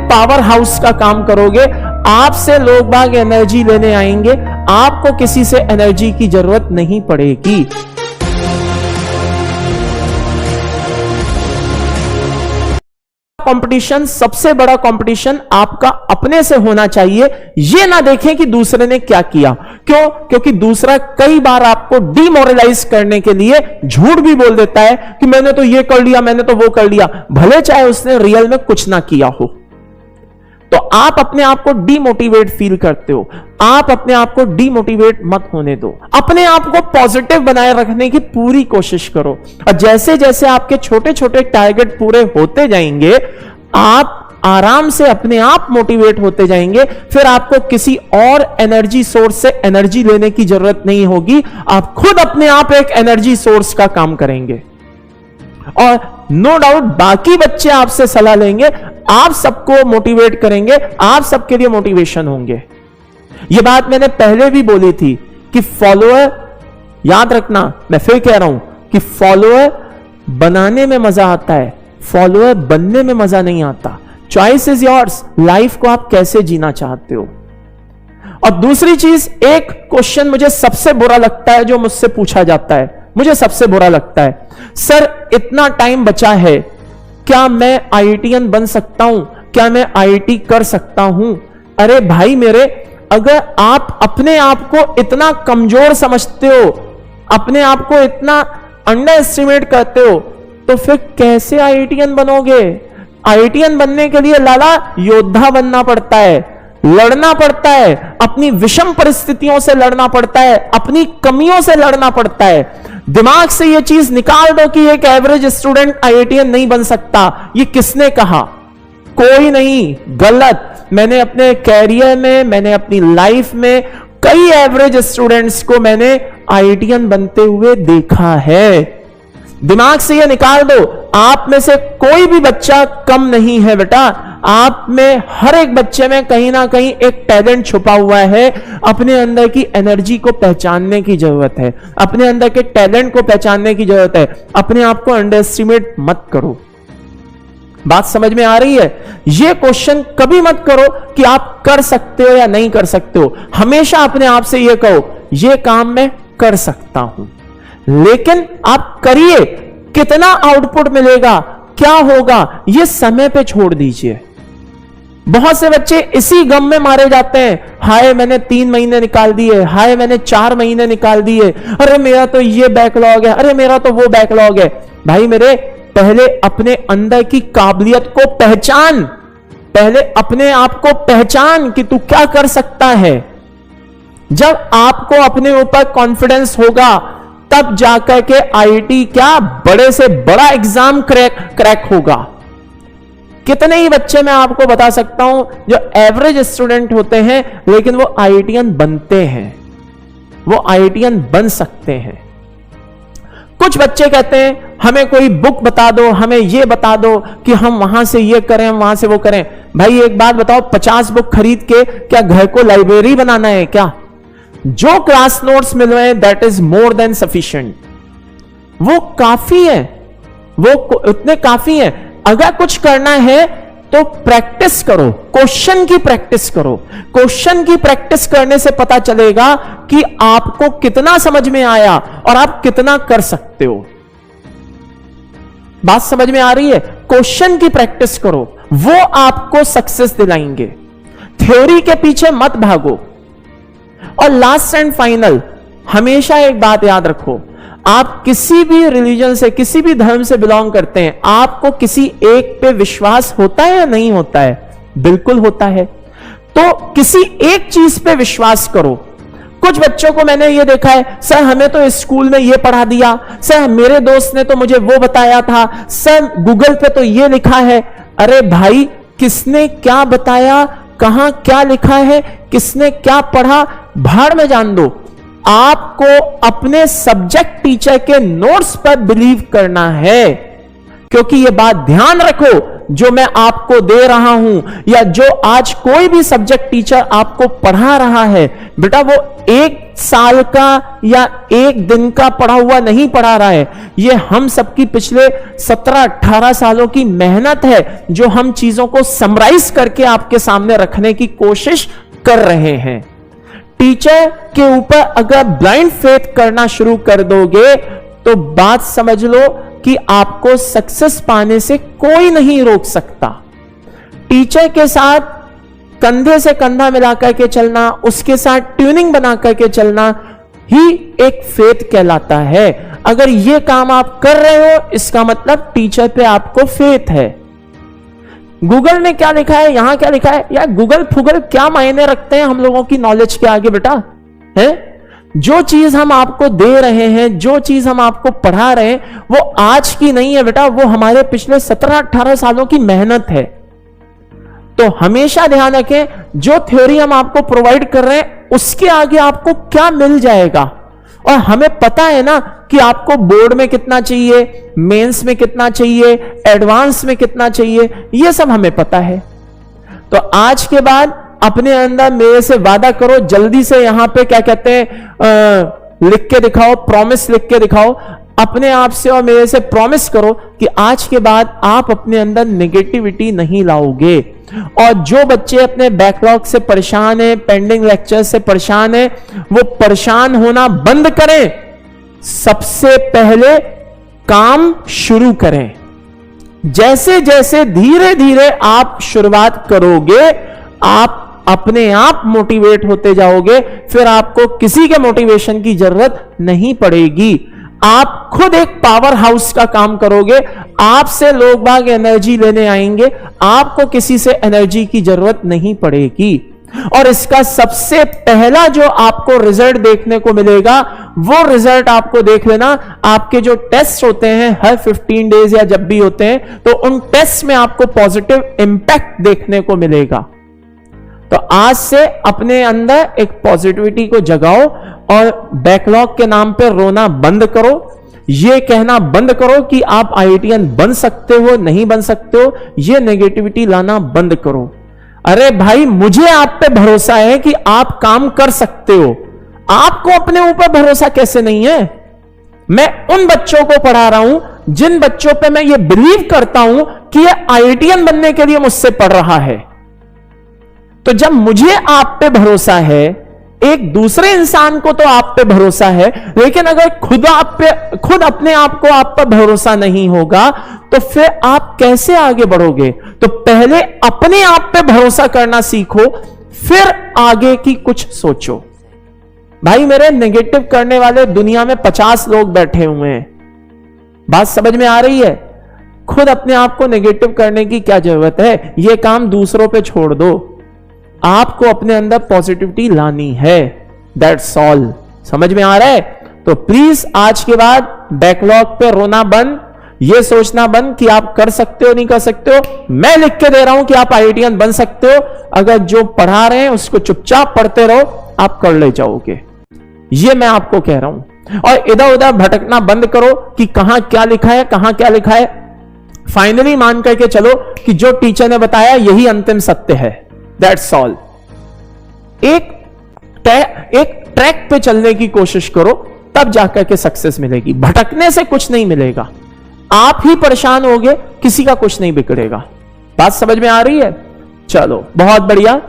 Power house का काम करोगे, आपसे लोग बाग एनर्जी लेने आएंगे, आपको किसी से एनर्जी की जरूरत नहीं पड़ेगी। कंपटीशन, सबसे बड़ा कंपटीशन आपका अपने से होना चाहिए। यह ना देखें कि दूसरे ने क्या किया। क्यों? क्योंकि दूसरा कई बार आपको डिमोरलाइज करने के लिए झूठ भी बोल देता है कि मैंने तो ये कर लिया, मैंने तो वो कर लिया, भले चाहे उसने रियल में कुछ ना किया हो। तो आप अपने आप को डीमोटिवेट फील करते हो, आप अपने आप को डीमोटिवेट मत होने दो। अपने आप को पॉजिटिव बनाए रखने की पूरी कोशिश करो, और जैसे जैसे आपके छोटे छोटे टारगेट पूरे होते जाएंगे, आप आराम से अपने आप मोटिवेट होते जाएंगे। फिर आपको किसी और एनर्जी सोर्स से एनर्जी लेने की जरूरत नहीं होगी, आप खुद अपने आप एक एनर्जी सोर्स का काम करेंगे। और नो डाउट बाकी बच्चे आपसे सलाह लेंगे, आप सबको मोटिवेट करेंगे, आप सबके लिए मोटिवेशन होंगे। यह बात मैंने पहले भी बोली थी कि फॉलोअर, याद रखना, मैं फिर कह रहा हूं कि फॉलोअर बनाने में मजा आता है, फॉलोअर बनने में मजा नहीं आता। चॉइस इज योर्स, लाइफ को आप कैसे जीना चाहते हो। और दूसरी चीज, एक क्वेश्चन मुझे सबसे बुरा लगता है जो मुझसे पूछा जाता है, मुझे सबसे बुरा लगता है, सर इतना टाइम बचा है, क्या मैं आईआईटीएन बन सकता हूं, क्या मैं आईआईटी कर सकता हूं? अरे भाई मेरे, अगर आप अपने आप को इतना कमजोर समझते हो, अपने आप को इतना अंडर एस्टिमेट करते हो, तो फिर कैसे आईआईटीएन बनोगे? आईआईटीएन बनने के लिए लाला योद्धा बनना पड़ता है, लड़ना पड़ता है, अपनी विषम परिस्थितियों से लड़ना पड़ता है, अपनी कमियों से लड़ना पड़ता है। दिमाग से यह चीज निकाल दो कि एक एवरेज स्टूडेंट आईआईटीएन नहीं बन सकता। ये किसने कहा? कोई नहीं, गलत। मैंने अपने कैरियर में, मैंने अपनी लाइफ में कई एवरेज स्टूडेंट्स को मैंने आईआईटीएन बनते हुए देखा है। दिमाग से यह निकाल दो, आप में से कोई भी बच्चा कम नहीं है बेटा। आप में, हर एक बच्चे में कहीं ना कहीं एक टैलेंट छुपा हुआ है। अपने अंदर की एनर्जी को पहचानने की जरूरत है, अपने अंदर के टैलेंट को पहचानने की जरूरत है। अपने आप को अंडर एस्टिमेट मत करो। बात समझ में आ रही है? यह क्वेश्चन कभी मत करो कि आप कर सकते हो या नहीं कर सकते हो। हमेशा अपने आप से यह कहो, यह काम मैं कर सकता हूं। लेकिन आप करिए, कितना आउटपुट मिलेगा, क्या होगा, यह समय पे छोड़ दीजिए। बहुत से बच्चे इसी गम में मारे जाते हैं, हाय मैंने 3 महीने निकाल दिए, हाय मैंने 4 महीने निकाल दिए, अरे मेरा तो ये बैकलॉग है, अरे मेरा तो वो बैकलॉग है। भाई मेरे, पहले अपने अंदर की काबिलियत को पहचान, पहले अपने आप को पहचान कि तू क्या कर सकता है। जब आपको अपने ऊपर कॉन्फिडेंस होगा, तब जाकर के आईआईटी क्या बड़े से बड़ा एग्जाम क्रैक होगा। कितने ही बच्चे मैं आपको बता सकता हूं जो एवरेज स्टूडेंट होते हैं, लेकिन वो आईआईटीएन बनते हैं, वो आईआईटीएन बन सकते हैं। कुछ बच्चे कहते हैं हमें कोई बुक बता दो, हमें ये बता दो कि हम वहां से ये करें, हम वहां से वो करें। भाई एक बात बताओ, 50 बुक खरीद के क्या घर को लाइब्रेरी बनाना है क्या? जो क्लास नोट्स मिल रहे हैं that is more than sufficient, वो काफी है, वो उतने काफी है। अगर कुछ करना है तो प्रैक्टिस करो, क्वेश्चन की प्रैक्टिस करो। क्वेश्चन की प्रैक्टिस करने से पता चलेगा कि आपको कितना समझ में आया और आप कितना कर सकते हो। बात समझ में आ रही है? क्वेश्चन की प्रैक्टिस करो, वो आपको सक्सेस दिलाएंगे। थ्योरी के पीछे मत भागो। और लास्ट एंड फाइनल, हमेशा एक बात याद रखो, आप किसी भी रिलीजन से, किसी भी धर्म से बिलोंग करते हैं, आपको किसी एक पे विश्वास होता है या नहीं होता है? बिल्कुल होता है। तो किसी एक चीज पे विश्वास करो। कुछ बच्चों को मैंने ये देखा है, सर हमें तो स्कूल में ये पढ़ा दिया, सर मेरे दोस्त ने तो मुझे वो बताया था, सर गूगल पे तो ये लिखा है। अरे भाई, किसने क्या बताया, कहां क्या लिखा है, किसने क्या पढ़ा, भाड़ में जान दो। आपको अपने सब्जेक्ट टीचर के नोट्स पर बिलीव करना है। क्योंकि यह बात ध्यान रखो, जो मैं आपको दे रहा हूं या जो आज कोई भी सब्जेक्ट टीचर आपको पढ़ा रहा है, बेटा वो एक साल का या एक दिन का पढ़ा हुआ नहीं पढ़ा रहा है, ये हम सबकी पिछले 17-18 सालों की मेहनत है, जो हम चीजों को समराइज करके आपके सामने रखने की कोशिश कर रहे हैं। टीचर के ऊपर अगर ब्लाइंड फेथ करना शुरू कर दोगे तो बात समझ लो कि आपको सक्सेस पाने से कोई नहीं रोक सकता। टीचर के साथ कंधे से कंधा मिलाकर के चलना, उसके साथ ट्यूनिंग बना करके चलना ही एक फेथ कहलाता है। अगर ये काम आप कर रहे हो, इसका मतलब टीचर पे आपको फेथ है। गूगल ने क्या लिखा है, यहां क्या लिखा है, यार गूगल फुगल क्या मायने रखते हैं हम लोगों की नॉलेज के आगे बेटा, है? जो चीज हम आपको दे रहे हैं, जो चीज हम आपको पढ़ा रहे हैं, वो आज की नहीं है बेटा, वो हमारे पिछले 17-18 सालों की मेहनत है। तो हमेशा ध्यान रखें, जो थ्योरी हम आपको प्रोवाइड कर रहे हैं उसके आगे आपको क्या मिल जाएगा। और हमें पता है ना कि आपको बोर्ड में कितना चाहिए, मेंस में कितना चाहिए, एडवांस में कितना चाहिए, यह सब हमें पता है। तो आज के बाद अपने अंदर मेरे से वादा करो, जल्दी से यहां पे क्या कहते हैं, लिख के दिखाओ, प्रॉमिस लिख के दिखाओ अपने आप से और मेरे से, प्रॉमिस करो कि आज के बाद आप अपने अंदर नेगेटिविटी नहीं लाओगे। और जो बच्चे अपने बैकलॉग से परेशान हैं, पेंडिंग लेक्चर से परेशान हैं, वो परेशान होना बंद करें। सबसे पहले काम शुरू करें। जैसे जैसे धीरे धीरे आप शुरुआत करोगे, आप अपने आप मोटिवेट होते जाओगे, फिर आपको किसी के मोटिवेशन की जरूरत नहीं पड़ेगी। आप खुद एक पावर हाउस का काम करोगे, आपसे लोग बाग एनर्जी लेने आएंगे, आपको किसी से एनर्जी की जरूरत नहीं पड़ेगी। और इसका सबसे पहला जो आपको रिजल्ट देखने को मिलेगा, वो रिजल्ट आपको देख लेना, आपके जो टेस्ट होते हैं हर 15 डेज या जब भी होते हैं, तो उन टेस्ट में आपको पॉजिटिव इंपैक्ट देखने को मिलेगा। तो आज से अपने अंदर एक पॉजिटिविटी को जगाओ और बैकलॉग के नाम पे रोना बंद करो। ये कहना बंद करो कि आप आईआईटीएन बन सकते हो, नहीं बन सकते हो, ये नेगेटिविटी लाना बंद करो। अरे भाई, मुझे आप पे भरोसा है कि आप काम कर सकते हो, आपको अपने ऊपर भरोसा कैसे नहीं है? मैं उन बच्चों को पढ़ा रहा हूं जिन बच्चों पे मैं ये बिलीव करता हूं कि ये आईआईटीएन बनने के लिए मुझसे पढ़ रहा है। तो जब मुझे आप पे भरोसा है, एक दूसरे इंसान को तो आप पे भरोसा है, लेकिन अगर खुद अपने आप को आप पर भरोसा नहीं होगा तो फिर आप कैसे आगे बढ़ोगे? तो पहले अपने आप पे भरोसा करना सीखो, फिर आगे की कुछ सोचो। भाई, मेरे नेगेटिव करने वाले दुनिया में 50 लोग बैठे हुए हैं। बात समझ में आ रही है? खुद अपने आप को नेगेटिव करने की क्या जरूरत है? यह काम दूसरों पे छोड़ दो। आपको अपने अंदर पॉजिटिविटी लानी है, दैट्स ऑल। समझ में आ रहा है? तो प्लीज आज के बाद बैकलॉग पे रोना बंद, ये सोचना बंद कि आप कर सकते हो नहीं कर सकते हो। मैं लिख के दे रहा हूं कि आप आईआईटीएन बन सकते हो। अगर जो पढ़ा रहे हैं उसको चुपचाप पढ़ते रहो, आप कर ले जाओगे। ये मैं आपको कह रहा हूं। और इधर उधर भटकना बंद करो कि कहां क्या लिखा है, कहां क्या लिखा है। फाइनली मान करके चलो कि जो टीचर ने बताया यही अंतिम सत्य है, दैट्स ऑल। एक ट्रैक पे चलने की कोशिश करो, तब जाकर के सक्सेस मिलेगी। भटकने से कुछ नहीं मिलेगा, आप ही परेशान होगे, किसी का कुछ नहीं बिगड़ेगा। बात समझ में आ रही है? चलो, बहुत बढ़िया।